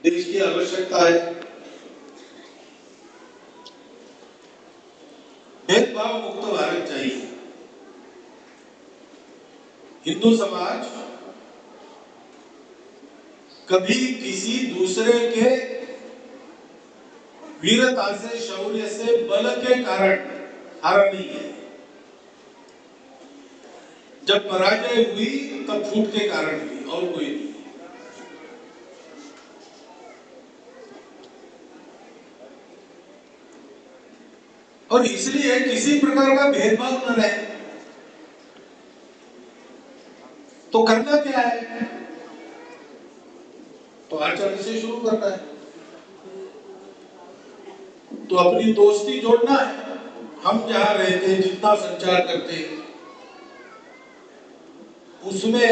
देश की आवश्यकता है। भेदभाव मुक्त भारत चाहिए। हिंदू समाज कभी किसी दूसरे के वीरता से, शौर्य से, बल के कारण हारा नहीं है। जब पराजय हुई तब फूट के कारण हुई और कोई नहीं। और इसलिए किसी प्रकार का भेदभाव न रहे। तो करना क्या है? तो आचरण से शुरू करना है। तो अपनी दोस्ती जोड़ना है। हम जहां रहते, जितना संचार करते, उसमें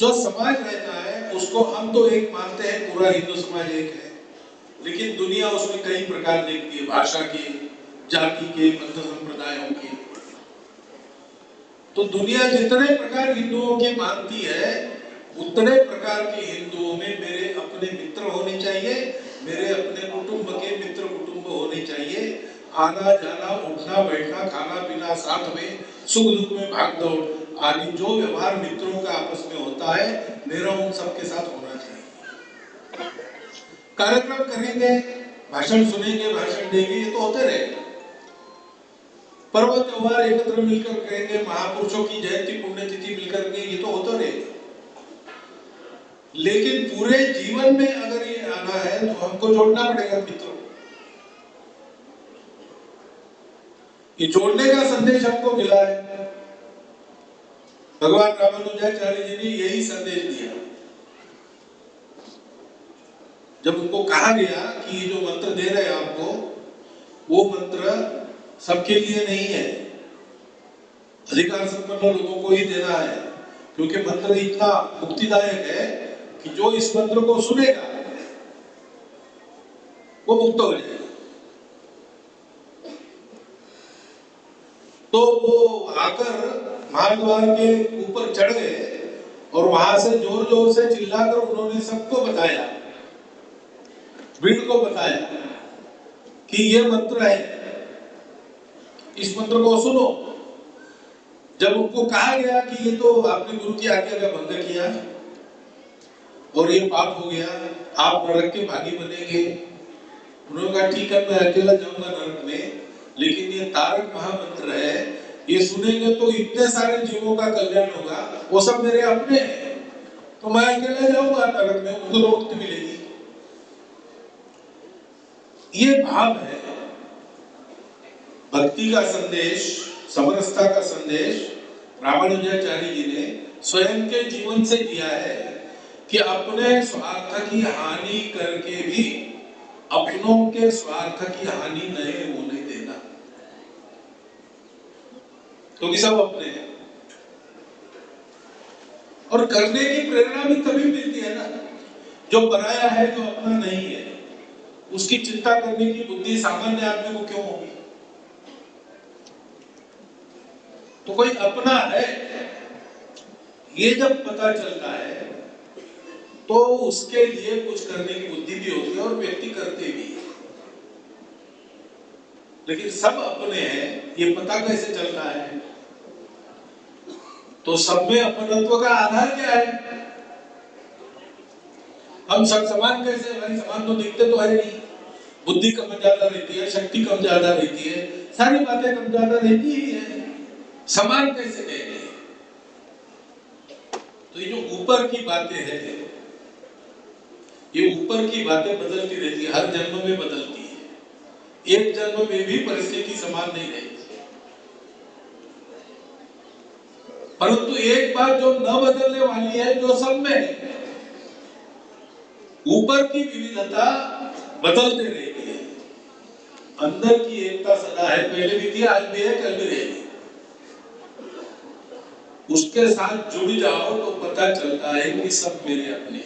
जो समाज रहता है उसको हम तो एक मानते हैं, पूरा हिंदू समाज एक है, लेकिन दुनिया उसमें कई प्रकार देखती है, भाषा के, जाति के, मत संप्रदायों के। तो दुनिया जितने प्रकार हिंदुओं की मानती है, उतने प्रकार के हिंदुओं में मेरे अपने मित्र होने चाहिए, मेरे अपने कुटुंब के मित्र कुटुंब होने चाहिए। आना जाना, उठना बैठना, खाना पीना साथ में, सुख दुख में भाग दौड़ आदि जो व्यवहार मित्रों का आपस में होता है, मेरा उन सबके साथ होना चाहिए। कार्यक्रम करेंगे, भाषण सुनेंगे, भाषण देंगे, ये तो होते रहेगा। पर्व त्योहार एकत्र मिलकर करेंगे, महापुरुषों की जयंती पुण्यतिथि मिलकर के, ये तो होता रहेगा। लेकिन पूरे जीवन में अगर ये आना है तो हमको जोड़ना पड़ेगा मित्रों। ये जोड़ने का संदेश हमको मिला है। भगवान रामानुजाचार्य जी ने यही संदेश दिया। जब उनको कहा गया कि ये जो मंत्र दे रहे हैं आपको, वो मंत्र सबके लिए नहीं है, अधिकार संपन्न लोगों को ही देना है, क्योंकि मंत्र इतना मुक्तिदायक है कि जो इस मंत्र को सुनेगा वो मुक्त हो जाएगा। तो वो आकर महाद्वार के ऊपर चढ़ गए और वहां से जोर जोर से चिल्लाकर उन्होंने सबको बताया, भीड़ को बताया कि ये मंत्र है, इस मंत्र को सुनो। जब उनको कहा गया कि ये तो आपने गुरु की आज्ञा का भंग किया और ये पाप हो गया, आप नरक के भागी बनेंगे, उन्होंने कहा ठीक है, मैं अकेला जाऊंगा नरक में, लेकिन ये तारक महामंत्र है, ये सुनेंगे तो इतने सारे जीवों का कल्याण होगा, वो सब मेरे अपने हैं, तो मैं अकेला जाऊंगा नरक में, उनको तो मुक्ति मिलेगी। ये भाव है। भक्ति का संदेश, समरसता का संदेश रामानुजाचार्य जी ने स्वयं के जीवन से दिया है कि अपने स्वार्थ की हानि करके भी अपनों के स्वार्थ की हानि नहीं होने देना, क्योंकि सब अपने हैं। और करने की प्रेरणा भी तभी मिलती है ना, जो पराया है, जो अपना नहीं है, उसकी चिंता करने की बुद्धि सामान्य आदमी को क्यों होगी? तो कोई अपना है, ये जब पता चलता है तो उसके लिए कुछ करने की बुद्धि भी होती है और व्यक्ति करते भी है। लेकिन सब अपने हैं, ये पता कैसे चलता है? तो सब में अपनत्व का आधार क्या है? हम सब समान कैसे? भाई समान तो दिखते तो है नहीं, बुद्धि कम ज्यादा रहती है, शक्ति कम ज्यादा रहती है, सारी बातें कम ज्यादा रहती ही है, समान कैसे कहेंगे? तो ये जो ऊपर की बातें हैं, ये ऊपर की बातें बदलती रहती है, हर जन्म में बदलती है, एक जन्म में भी परिस्थिति समान नहीं रहती। परंतु एक बात जो न बदलने वाली है, जो सब में है, ऊपर की विविधता बदलते रहती है, अंदर की एकता सदा है, पहले भी थी, आज भी है, कल भी रहेगी। उसके साथ जुड़ जाओ तो पता चलता है कि सब मेरे अपने।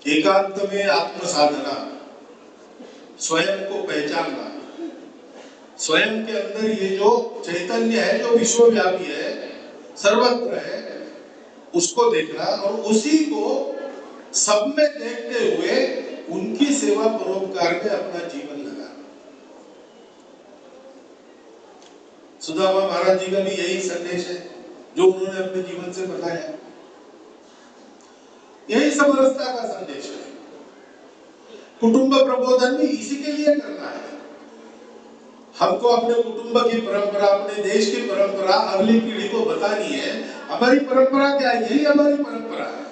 एकांत में आत्म साधना, स्वयं को पहचानना, स्वयं के अंदर ये जो चैतन्य है, जो विश्वव्यापी है, सर्वत्र है, उसको देखना और उसी को सब में देखते हुए उनकी सेवा परोपकार में अपना जीवन लगाना। सुदामा महाराज जी का भी यही संदेश है जो उन्होंने अपने जीवन से बताया। यही समरसता का संदेश है। कुटुंब प्रबोधन भी इसी के लिए करना है। हमको अपने कुटुंब की परंपरा, अपने देश की परंपरा अगली पीढ़ी को बतानी है। हमारी परंपरा क्या है? यही हमारी परंपरा है।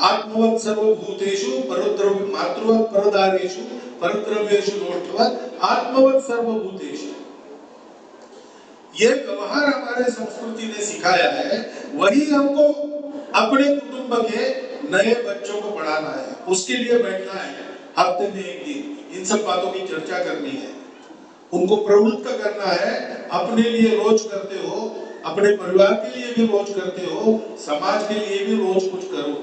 आत्मवत् सर्वभूतेषु परद्रव्य मातृवत् परदारेषु परद्रव्येषु नोष्ठवत् आत्मवत् सर्वभूतेषु। ये व्यवहार हमारे संस्कृति ने सिखाया है, वही हमको अपने कुटुंब के नए बच्चों को पढ़ाना है। उसके लिए बैठना है, हफ्ते में एक दिन इन सब बातों की चर्चा करनी है, उनको प्रवृत्त करना है। अपने लिए रोज करते हो, अपने परिवार के लिए भी रोज करते हो, समाज के लिए भी रोज कुछ करो।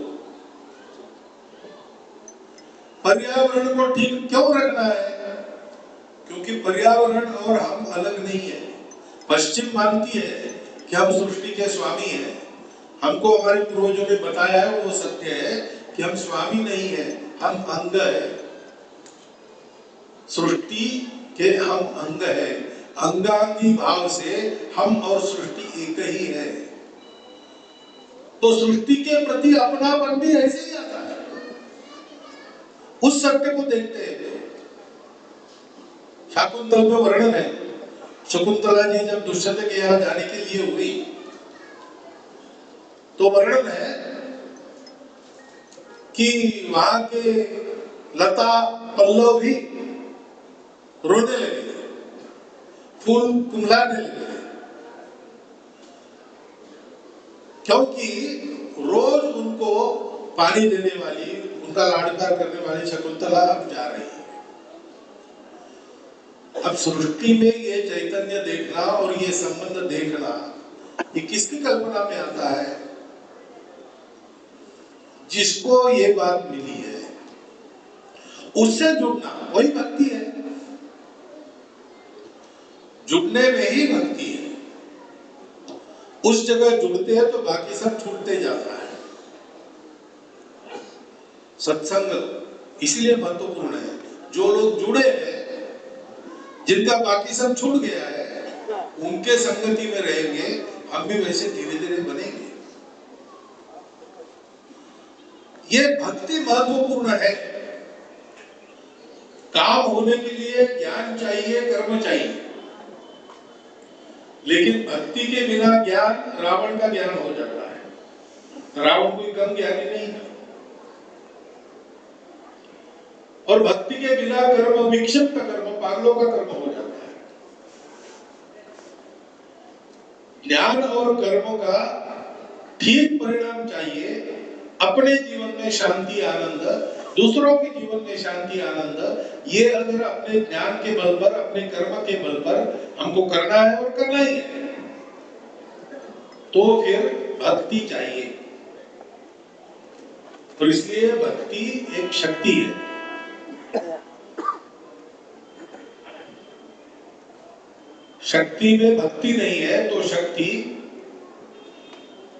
पर्यावरण को ठीक क्यों रखना है? क्योंकि पर्यावरण और हम अलग नहीं है। पश्चिम मानती है कि हम सृष्टि के स्वामी हैं। हमको हमारे पूर्वजों ने बताया है, वो सत्य है कि हम स्वामी नहीं है, हम अंग है। सृष्टि के हम अंग है। अंगांगी भाव से हम और सृष्टि एक ही है। तो सृष्टि के प्रति अपनापन भी ऐसे ही आता है। उस सत्य को देखते हैं। शाकुंतल में वर्णन है, शकुंतला जी जब दुष्यंत के यहाँ जाने के लिए हुई तो वर्णन है कि वहां के लता पल्लव भी रोने लगे, फूल कुम्हलाने लगे, क्योंकि रोज उनको पानी देने वाली, उनका लाड़प्यार करने वाली शकुंतला अब जा रही है। अब सृष्टि में ये चैतन्य देखना और ये संबंध देखना, ये किसकी कल्पना में आता है? जिसको ये बात मिली है उससे जुड़ना, वही भक्ति है। जुड़ने में ही भक्ति है। उस जगह जुड़ते हैं तो बाकी सब छूटते जाता है। सत्संग इसलिए महत्वपूर्ण है। जो लोग जुड़े हैं, जिनका बाकी सब छूट गया है, उनके संगति में रहेंगे, हम भी वैसे धीरे धीरे बनेंगे। ये भक्ति महत्वपूर्ण है। काम होने के लिए ज्ञान चाहिए, कर्म चाहिए, लेकिन भक्ति के बिना ज्ञान रावण का ज्ञान हो जाता है। रावण कोई कम ज्ञानी नहीं है। और भक्ति के बिना कर्म विक्षिप्त कर्म, पागलों का कर्म हो जाता है। ज्ञान और कर्म का ठीक परिणाम चाहिए। अपने जीवन में शांति आनंद, दूसरों के जीवन में शांति आनंद, ये अगर अपने ज्ञान के बल पर, अपने कर्म के बल पर हमको करना है और करना ही है, तो फिर भक्ति चाहिए। तो इसलिए भक्ति एक शक्ति है। शक्ति में भक्ति नहीं है तो शक्ति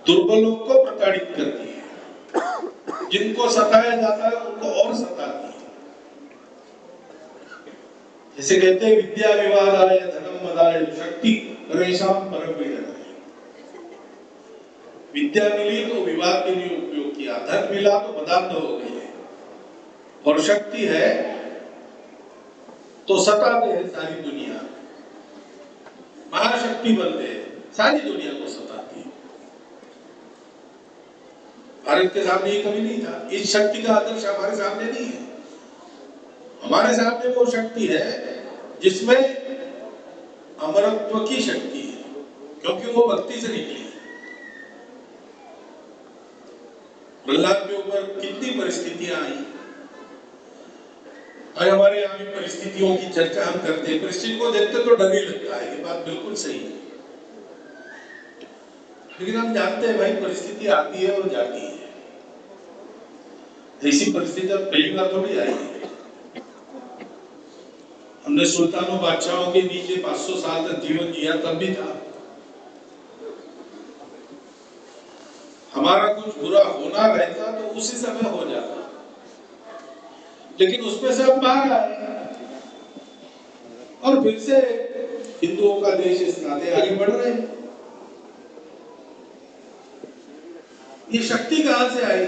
दुर्बलों को प्रताड़ित करती है। जिनको सताया जाता है उनको और सताती है। जैसे कहते हैं विद्या विवादाय धनम मदाय शक्ति रेशाम परम पीड़न। विद्या मिली तो विवाद के लिए उपयोग किया, धन मिला तो मदान्ध हो गए, और शक्ति है तो सताते हैं सारी दुनिया। महाशक्ति बनते हैं, सारी दुनिया को सताती है। भारत के सामने ये कभी नहीं था। इस शक्ति का आदर्श हमारे सामने नहीं है। हमारे सामने वो शक्ति है जिसमें अमरत्व की शक्ति है, क्योंकि वो भक्ति से निकली है। प्रहलाद के ऊपर कितनी परिस्थितियां आई, और हमारे यहाँ भी परिस्थितियों की चर्चा हम करते हैं। परिस्थिति को देखते तो डर ही लगता है, ये बात बिल्कुल सही है। लेकिन हम जानते हैं भाई, परिस्थिति आती है और जाती है। ऐसी परिस्थिति अब पहली बार थोड़ी आई है। हमने सुल्तानों बादशाहों के नीचे 500 साल तक जीवन जिया, तब भी था। हमारा कुछ बुरा होना रहता तो उसी समय हो जाता, लेकिन उसमें से हम बाहर आए और फिर से हिंदुओं का देश इस नाते आगे बढ़ रहे हैं। ये शक्ति कहां से आई?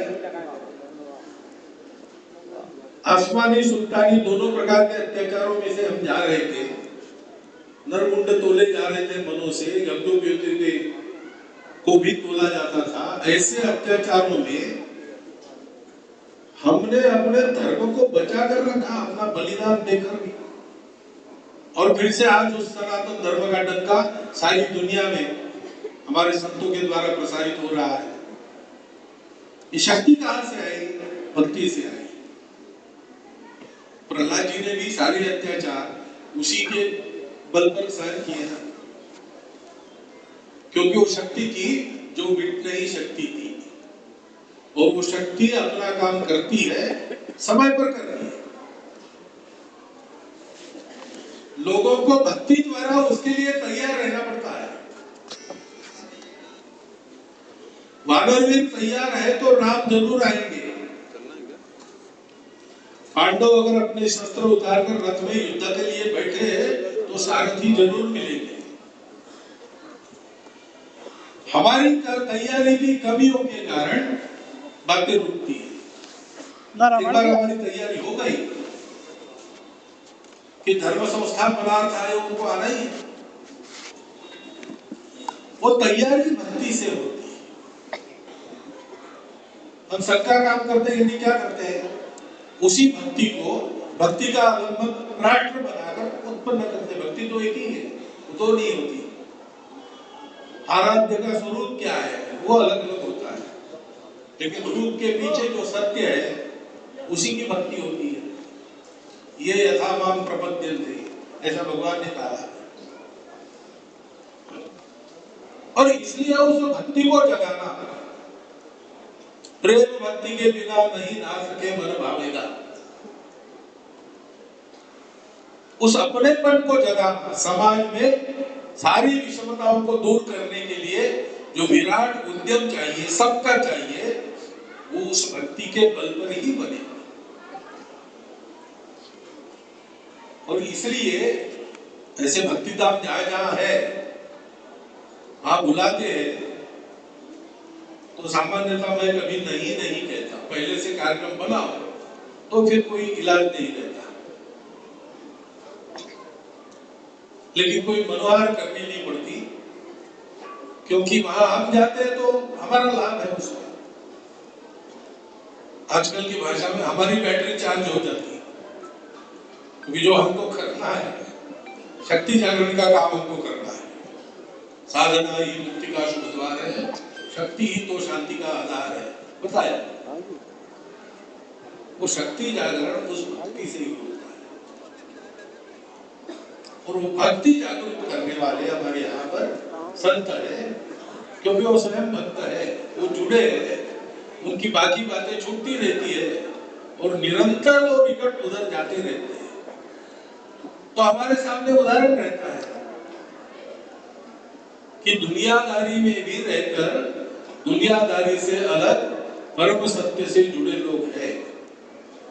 आसमानी सुल्तानी दोनों प्रकार के अत्याचारों में से हम जा रहे थे, नरमुंड तोले जा रहे थे मनों से, गब्दो को भी तोला जाता था। ऐसे अत्याचारों में हमने अपने धर्म को बचा कर रखा, अपना बलिदान देकर भी, और फिर से आज उस सनातन धर्म का डंका सारी दुनिया में हमारे संतों के द्वारा प्रसारित हो रहा है। ये शक्ति कहां से आई? भक्ति से आई। प्रहलाद जी ने भी सारे अत्याचार उसी के बल पर सहन किए ना, क्योंकि वो शक्ति थी जो मिटने ही शक्ति थी, और वो शक्ति अपना काम करती है, समय पर करती है। लोगों को भक्ति द्वारा उसके लिए तैयार रहना पड़ता है। वानरवीर तैयार है तो राम जरूर आएंगे। पांडव अगर अपने शस्त्र उतारकर रथ में युद्ध के लिए बैठे तो सारथी जरूर मिलेंगे। हमारी तैयारी की कमियों के कारण बातें रुकती है। एक बार हमारी तैयारी हो गई कि धर्म संस्था पदार्थ आए, उनको आना ही, वो तैयारी भक्ति से होती है। हम सबका काम करते हैं, क्या करते हैं? उसी भक्ति को, भक्ति का अवलंबन राष्ट्र बनाकर उत्पन्न करते। भक्ति तो एक ही है, वो तो नहीं होती। आराध्य का स्वरूप क्या है वो अलग अलग होता है, लेकिन रूप के पीछे जो सत्य है उसी की भक्ति होती है। ये यथा माम प्रपद्यन्ते, ऐसा भगवान ने कहा। और इसलिए उस भक्ति को जगाना, प्रेम भक्ति के बिना नहीं ना सके मन भावेगा। उस अपनेपन को जगाना, समाज में सारी विषमताओं को दूर करने के लिए जो विराट उद्यम चाहिए, सबका चाहिए, वो उस भक्ति के बल पर ही बने। और इसलिए ऐसे भक्ति धाम जहां जहां है, आप बुलाते हैं तो सामान्यतः मैं कभी नहीं नहीं कहता। पहले से कार्यक्रम बनाओ तो फिर कोई इलाज नहीं रहता, लेकिन कोई मनोहार करनी नहीं पड़ती, क्योंकि वहां हम जाते हैं तो हमारा लाभ है उसमें। आजकल की भाषा में हमारी बैटरी चार्ज हो जाती है, क्योंकि जो हमको करना है, शक्ति जागरण का काम हमको करना है। साधना ही मुक्ति का शुभ द्वार है, शक्ति ही तो शांति का आधार है, बताया। वो शक्ति जागरण उस भक्ति से ही होता है, और वो भक्ति जागरूक करने वाले हमारे यहाँ पर संत है, क्योंकि वो स्वयं भक्त है, वो जुड़े हैं, उनकी बाकी बातें छूटती रहती है और निरंतर वो निकट उधर जाते रहते हैं। तो हमारे सामने उदाहरण रहता है कि दुनियादारी में भी रहकर दुनियादारी से अलग परम सत्य से जुड़े लोग हैं।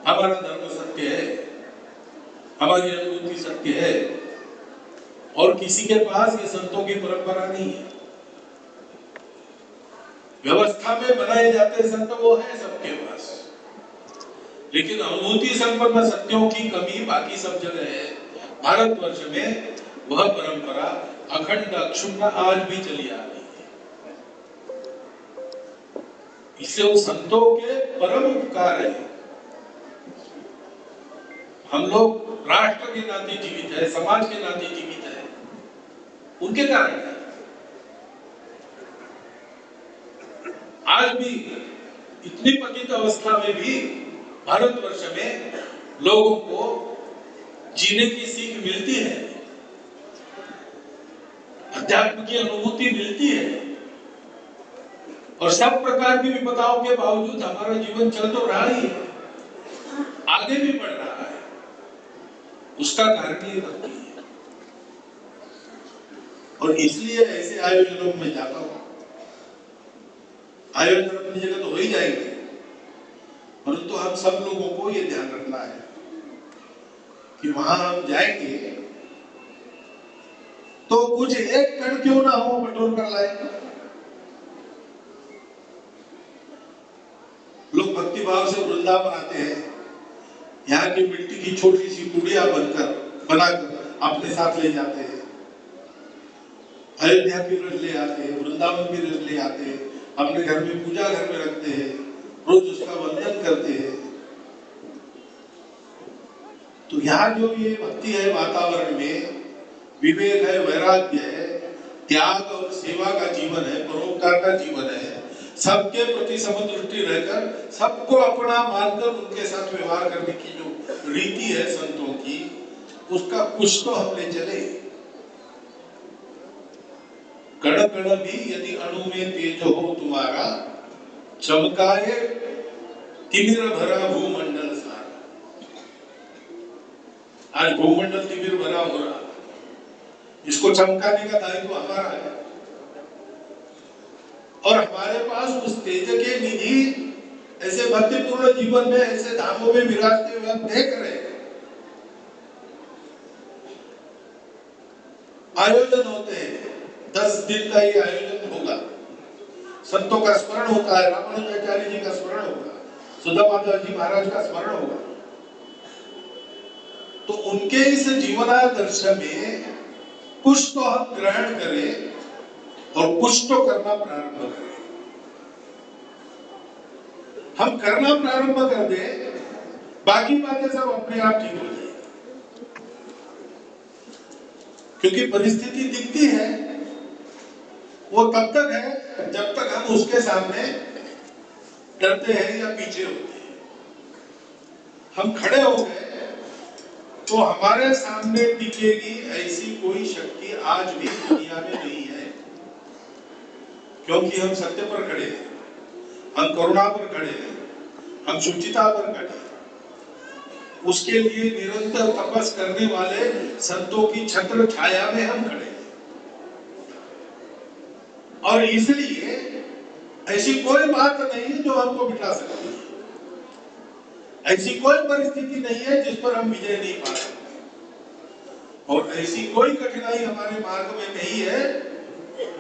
हमारा धर्म सत्य है, हमारी अनुभूति सत्य है, और किसी के पास ये संतों की परंपरा नहीं है। व्यवस्था में बनाए जाते संत वो है सबके पास, लेकिन अनुभूति संपन्न सत्यों की कमी बाकी सब जगह है। भारतवर्ष में वह परंपरा अखंड अक्षुण्ण आज भी चली आ रही है। इससे वो संतों के परम उपकार है। हम लोग राष्ट्र के नाते जीवित है, समाज के नाते जीवित है, उनके कारण है। आज भी इतनी पतित अवस्था में भी भारतवर्ष में लोगों को जीने की सीख मिलती है, अध्यात्म की अनुभूति मिलती है, और सब प्रकार की विपदाओं के बावजूद हमारा जीवन चल तो रहा ही है, आगे भी बढ़ रहा है। उसका कारण ये भक्ति है, और इसलिए ऐसे आयोजनों में जाता हूं। आयोजन अपनी जगह तो हो ही जाएंगे, परंतु हम सब लोगों को ये ध्यान रखना है कि वहां हम जाएंगे तो कुछ एक कण क्यों ना हो बटोर कर लाएंगे। लोग भक्ति भाव से वृंदावन आते हैं, यहाँ की मिट्टी की छोटी सी गुड़िया बनाकर अपने साथ ले जाते हैं, अयोध्या की रस ले आते हैं, वृंदावन की रस ले आते हैं, अपने घर में पूजा घर में रखते हैं, रोज उसका वंदन करते हैं। तो यहाँ जो ये भक्ति है, वातावरण में विवेक है, वैराग्य है, त्याग और सेवा का जीवन है, परोपकार का जीवन है, सबके प्रति समदृष्टि रहकर सबको अपना मानकर उनके साथ व्यवहार करने की जो रीति है संतों की, उसका कुछ तो हम ले चले। कण कण भी यदि अणु में तेज हो तुम्हारा, चमकाए तिमिर भरा भूमंडल सारा। आज भूमंडल तिमिर भरा हो रहा, इसको चमकाने का दायित्व हमारा है। और हमारे पास उस तेज के निधि ऐसे भक्तिपूर्ण जीवन में ऐसे धामों में विराजते हुए हम देख रहे हैं। आयोजन होते हैं, 10 दिन का ये आयोजन होगा, संतों का स्मरण होता है, रामानुजाचार्य जी का स्मरण होगा, सुधा माधव जी महाराज का स्मरण होगा। तो उनके इस जीवनादर्श में कुछ तो हम ग्रहण करें और कुछ तो करना प्रारंभ करें। हम करना प्रारंभ कर दें, बाकी बातें सब अपने आप ठीक हो जाए। क्योंकि परिस्थिति दिखती है, वो तब तक है जब तक हम उसके सामने डरते हैं या पीछे होते हैं। हम खड़े हो गए तो हमारे सामने टिकेगी ऐसी कोई शक्ति आज भी दुनिया में नहीं है, क्योंकि हम सत्य पर खड़े हैं, हम करुणा पर खड़े हैं, हम शुचिता पर खड़े हैं। उसके लिए निरंतर तपस करने वाले संतों की छत्र छाया में हम खड़े हैं। और इसलिए ऐसी कोई बात नहीं है जो हमको बिठा सकती है, ऐसी कोई परिस्थिति नहीं है जिस पर हम विजय नहीं पा सकते, और ऐसी कोई कठिनाई हमारे मार्ग में नहीं है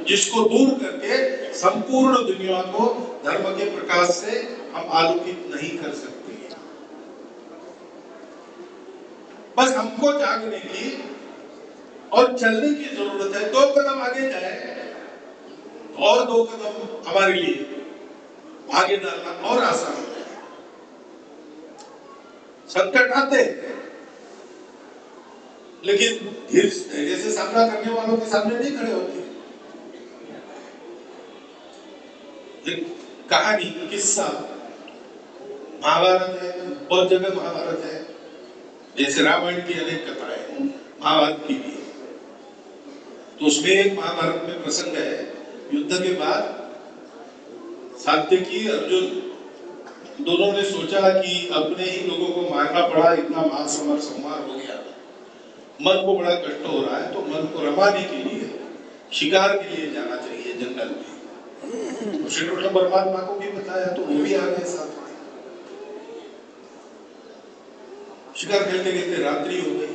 जिसको दूर करके संपूर्ण दुनिया को धर्म के प्रकाश से हम आलोकित नहीं कर सकते। बस हमको जागने की और चलने की जरूरत है। 2 कदम आगे जाए और 2 कदम हमारे लिए आगे डालना और आसान हो जाए। संकट आते लेकिन धैर्य से सामना करने वालों के सामने नहीं खड़े होते। कहानी, किस्सा महाभारत है, बहुत जगह महाभारत है, जैसे रामायण की अनेक कथाएं, महाभारत की भी। तो उसमें एक महाभारत में प्रसंग है, युद्ध के बाद सात्यकी अर्जुन दोनों ने सोचा कि अपने ही लोगों को मारना पड़ा, इतना महासमर संहार हो गया, मन को बड़ा कष्ट हो रहा है, तो मन को रमाने के लिए शिकार के लिए जाना चाहिए जंगल में। श्री कृष्ण परमात्मा को भी बताया तो वो भी आ गए साथ में। शिकार खेलते खेलते रात्रि हो गई,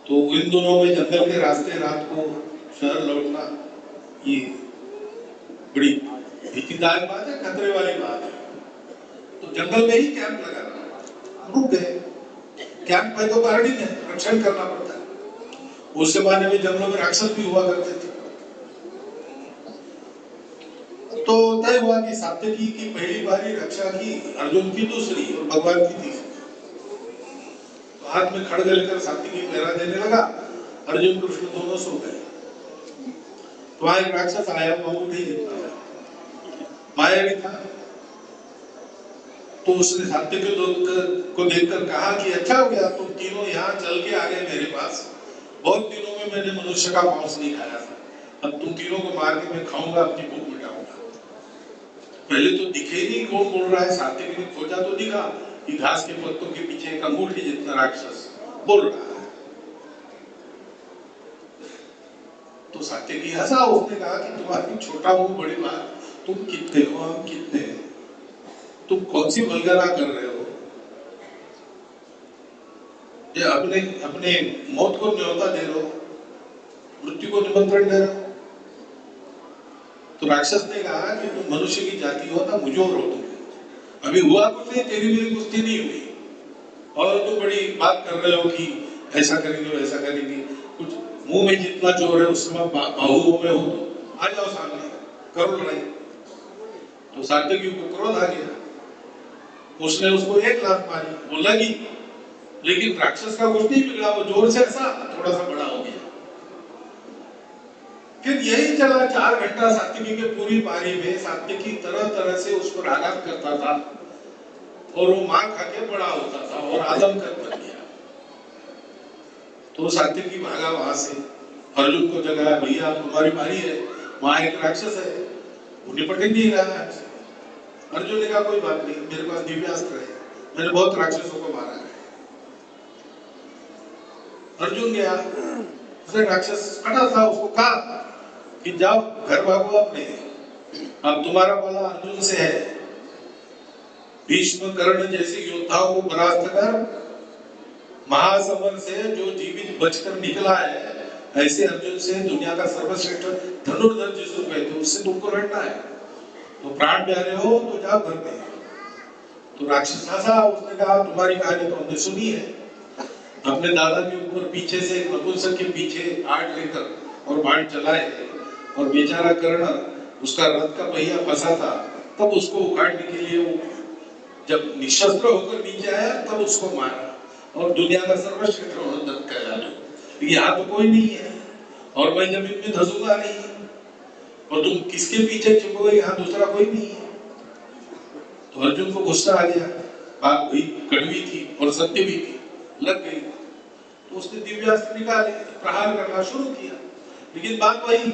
तो इन दोनों में जंगल के रास्ते रात को शहर लौटना ये बड़ी भीतिदायक बात है, खतरे वाली बात है। तो जंगल में ही कैंप लगाना, रुक गए। कैंप में तो गार्डिंग है, रक्षण करना पड़ता है। उस जमाने में जंगलों में राक्षस भी हुआ करते थे। तो तय हुआ कि सात्यकी की पहली बारी रक्षा की, अर्जुन की दूसरी और भगवान की तीसरी। तो हाथ में खड़ग लेकर सात्यकी पहरा देने लगा, अर्जुन कृष्ण दोनों सो गए। तो वहां एक राक्षस आया, वो नहीं दिखता था, मायावी था। तो उसने सात्यकी को देखकर कहा कि अच्छा हो गया तुम तीनों यहाँ चल के आ गए मेरे पास, बहुत दिनों में मैंने मनुष्य का मांस नहीं खाया था, अब तुम तीनों को मार के मैं खाऊंगा, अपनी भूख मिटाऊंगा। पहले तो दिखे नहीं कौन बोल रहा है, सात्यकी ने खोजा तो दिखा कि घास के पत्तों के पीछे एक अंगूठी जितना राक्षस बोल रहा है। तो सात्यकी हंसा, उसने कहा कि तुम्हारी छोटा मुंह बड़ी बात, तुम कितने हो, हम कितने हैं, तुम कौन सी वल्गना कर रहे हो, ये अपने अपने मौत को न्योता दे रहे हो, मृत्यु को निमंत्रण दे रहे हो। तो राक्षस ने कहा कि तुम मनुष्य की जाति हो ना, मुझे और हो तुम, अभी हुआ कुछ नहीं, तेरी मेरी कुश्ती नहीं हुई और तुम बड़ी बात कर रहे हो कि ऐसा करेंगे वैसा करेंगे, कुछ मुंह में जितना जोर है उस समय बाहुओं में हो, तो आ जाओ सामने करो लड़ाई। तो सात्यकी को क्रोध आ गया, उसने उसको एक लात मारी, वो लगी, लेकिन राक्षस का कुछ नहीं बिगड़ा, वो जोर से ऐसा थोड़ा सा बड़ा हो गया। फिर यही चला 4 घंटा सात्यकी के पूरी पारी में, सात्यकी तरह तरह से उस पर आघात करता था और वो मार खा के बड़ा होता था और आदम कर बन गया। तो सात्यकी भागा वहां से, अर्जुन को जगाया, भैया तुम्हारी बारी है, वहां एक राक्षस है, वो निपट ही नहीं रहा है। अर्जुन ने कहा कोई बात नहीं, मेरे पास दिव्यास्त्र है, मैंने बहुत राक्षसों को मारा है। अर्जुन गया, उसने राक्षस कटा था, उसको कहा कि जाओ घर भागो अपने, अब तुम्हारा वाला अर्जुन से है, भीष्म कर्ण जैसे योद्धाओं को परास्त कर, महासमर से जो जीवित बचकर निकला है, ऐसे अर्जुन से, दुनिया का सर्वश्रेष्ठ धनुर्धर जिसको कहते हैं, उससे तुमको लड़ना है, तो प्राण प्यारे हो तो जाओ घर में। तो राक्षस हंसा, उसने कहा तुम्हारी कहानी तो हमने सुनी है, अपने दादा के ऊपर पीछे से नपुंसक के पीछे आड़ लेकर और बाण चलाए, और बेचारा कर्ण उसका रथ का पहिया फंसा था, तब उसको उखाड़ने के लिए वो जब निशस्त्र होकर नीचे आया तब उसको मारा, और दुनिया का सर्वश्रेष्ठ धनुर्धर कहलाया। यहाँ तो कोई नहीं है और मैं जमीन में धंसूंगा नहीं, और तुम किसके पीछे चिपकोगे, यहाँ दूसरा कोई नहीं है। तो अर्जुन को गुस्सा आ गया, बात हुई कड़वी थी और सत्य भी थी, लग गई। तो उसने दिव्यास्त्र निकाले, प्रहार करना शुरू किया, लेकिन बात वही,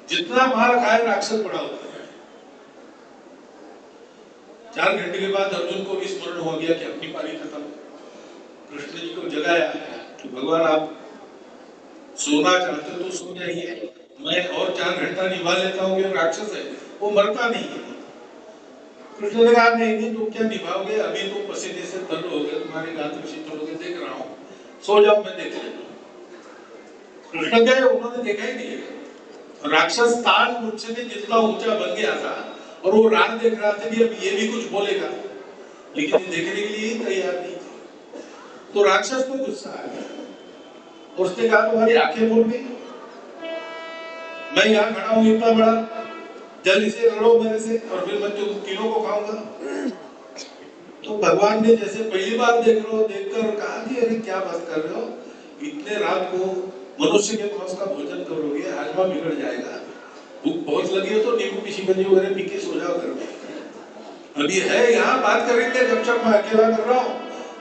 जितना मार खाए राक्षस बड़ा होता है। 4 घंटे के बाद अर्जुन को भी स्मरण हो गया कि अपनी पारी खत्म। कृष्ण जी को जगाया कि भगवान आप सोना चाहते तो सो जाइए, मैं और 4 घंटा निभा लेता हूँ, ये राक्षस है वो मरता नहीं है। कृष्ण ने कहा नहीं, तुम क्या निभाओगे, अभी तुम पसीने से तर हो गए, तुम्हारे गात्र शीतल हो गए, देख रहा हूँ, सो जाओ मैं देख लेता हूँ। कृष्ण गए, उन्होंने देखा ही नहीं, राक्षस ताल मुझसे भी जितना ऊंचा बन गया था और वो राह देख रहा था कि अब ये भी कुछ बोलेगा, लेकिन देखने के लिए ही तैयार नहीं थे। तो राक्षस को गुस्सा आ गया, उसने कहा तुम्हारी आंखें फूट गई, मैं यहाँ खड़ा हूँ इतना बड़ा, जल्दी से लड़ो मेरे से और फिर मैं तुम तीनों को खाऊंगा। तो भगवान ने जैसे पहली बार देखकर कहा कि अरे क्या बात कर रहे हो, इतने रात को मनुष्य के मांस का भोजन करोगे, हाजमा बिगड़ जाएगा, भूख बहुत लगी हो तो नींबू की शिकंजी वगैरह पी के सो जाओ घर में, अभी है यहाँ बात करेंगे, जब जब मैं अकेला कर रहा हूँ,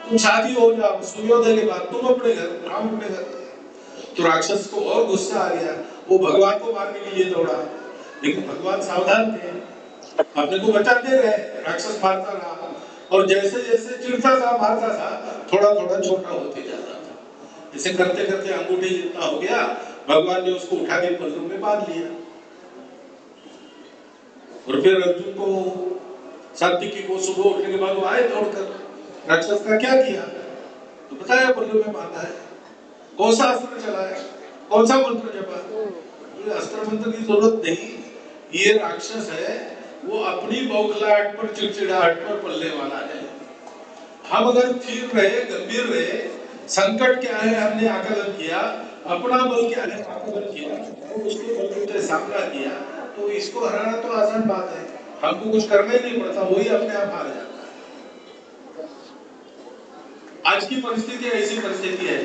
तुम शादी हो जाओ, सूर्योदय के बाद तुम अपने घर, हम अपने घर। तो राक्षस को और गुस्सा आ गया, वो भगवान को मारने के लिए दौड़ा, लेकिन भगवान सावधान थे, अपने को बचा दे रहे, राक्षस मारता रहा, और जैसे जैसे चिढ़ता था मारता था, थोड़ा थोड़ा छोटा होते जाता था, इसे करते करते अंगूठे जितना हो गया, भगवान ने उसको उठा के पल्लू में बांध लिया। और फिर अर्जुन को, सात्विकी को सुबह उठने के बाद वो आए दौड़कर, राक्षस का क्या किया तो बताया, पल्लू में बांधा है, कौन सा अस्त्र चलाया, कौन सा मंत्र जपा, अस्त्र मंत्र की जरूरत नहीं, ये राक्षस है वो अपनी बौखलाहट पर, चिड़चिड़ाहट पर पलने वाला है। हम अगर स्थिर रहे, गंभीर रहे, संकट क्या है हमने आकलन किया, अपना बल क्या है आकलन किया, तो उसके बल से सामना किया, तो इसको हराना तो आसान बात है, हमको कुछ करना ही नहीं पड़ता, वही अपने आप हार जाता है। आज की परिस्थिति ऐसी परिस्थिति है,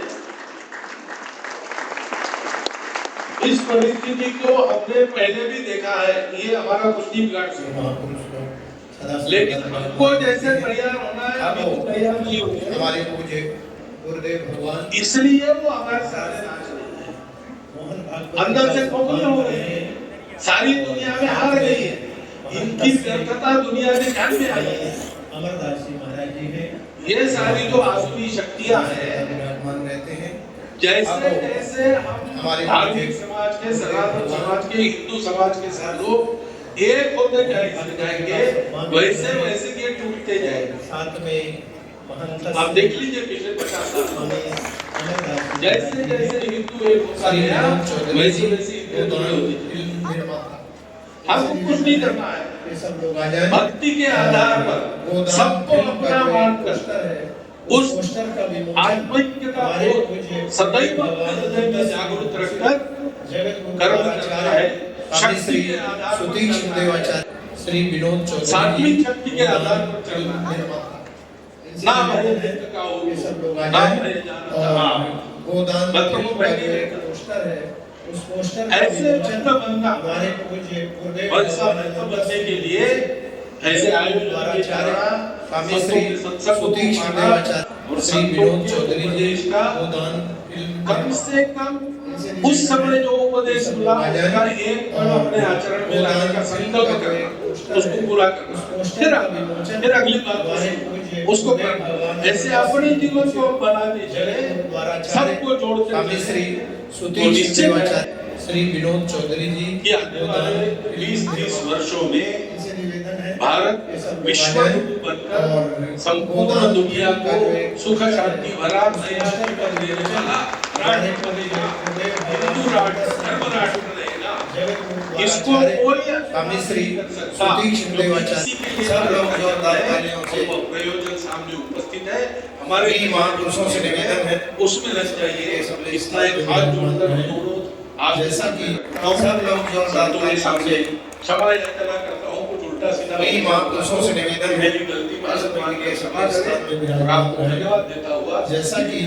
इस परिस्थिति को हमने पहले भी देखा है, ये हमारा कुछ नहीं बिगाड़ सकता, लेकिन हमको जैसे तैयार होना है अभी तो तैयार नहीं हुए हमारे पूज्य गुरुदेव भगवान, इसलिए वो हमारे सारे नाच रहे हैं, अंदर से खोखले हो गए हैं, सारी दुनिया में हार गई है, इनकी व्यर्थता दुनिया के ध्यान में आई है। अमरदास जी महाराज जी ने ये सारी जो आसुरी शक्तियां हैं रहते हैं, जैसे जैसे हम धार्मिक समाज के, सनातन समाज के, हिंदू समाज के साथ लोग एक होते जाएंगे वैसे वैसे ये टूटते जाएंगे। साथ में महंत आप देख लीजिए पिछले 50 साल जैसे जैसे हिंदू एक होता गया वैसे वैसे हिंदू होती। हमको कुछ नहीं करना है, सब लोग आ जाए। भक्ति के आधार पर सबको अपना मानकर उस आत्मैक्यता को सदैव अपने हृदय में जागृत रखकर कर्म करना है। शक्ति के आधार पर सुतीक्ष्ण देवाचार्य श्री विनोद चौधरी सात्विक शक्ति के आधार पर चलना है। ना भय का हो, सब लोग आ ना जाए। भय जाना। गोदान बच्चों को पहले का एक पोस्टर है, उस पोस्टर ऐसे बंदा हमारे पूज्य गुरुदेव वर्षा बनने के लिए ऐसे आयोजन स्वामी श्री सुतीक्ष्ण देवाचार्य श्री विनोद चौधरी जी का गोदान कम से कम उस समय जो उपदेश मिला उसका एक पल अपने आचरण में लाने का संकल्प करना, उसको पूरा करना, फिर अगली बात उसको करना। ऐसे अपने जीवन को बनाते चले, सबको जोड़ते स्वामी श्री सुतीक्ष्ण देवाचार्य श्री विनोद चौधरी जी कि आने वाले 20-30 वर्षों में भारत विश्व गुरु बनकर संपूर्ण दुनिया को सुख शांति भरा नया जीवन देने वाला राष्ट्र बनेगा, हिंदू राष्ट्र, धर्म राष्ट्र बनेगा। इसको कोई स्वामी श्री सुतीक्ष्ण देवाचार्य सब लोग जोरदार तालियों से प्रयोजन सामने उपस्थित है। हमारे महापुरुषों से निवेदन है उसमें लग जाइए, इतना एक हाथ जोड़कर दोनों आप जैसा कि सब लोग जोरदार तालियों से क्षमा याचना करता हूँ, कुछ उल्टा सीधा महापुरुषों से निवेदन है मेरी गलती माफ करने के समाज में आपको धन्यवाद देता हुआ जैसा कि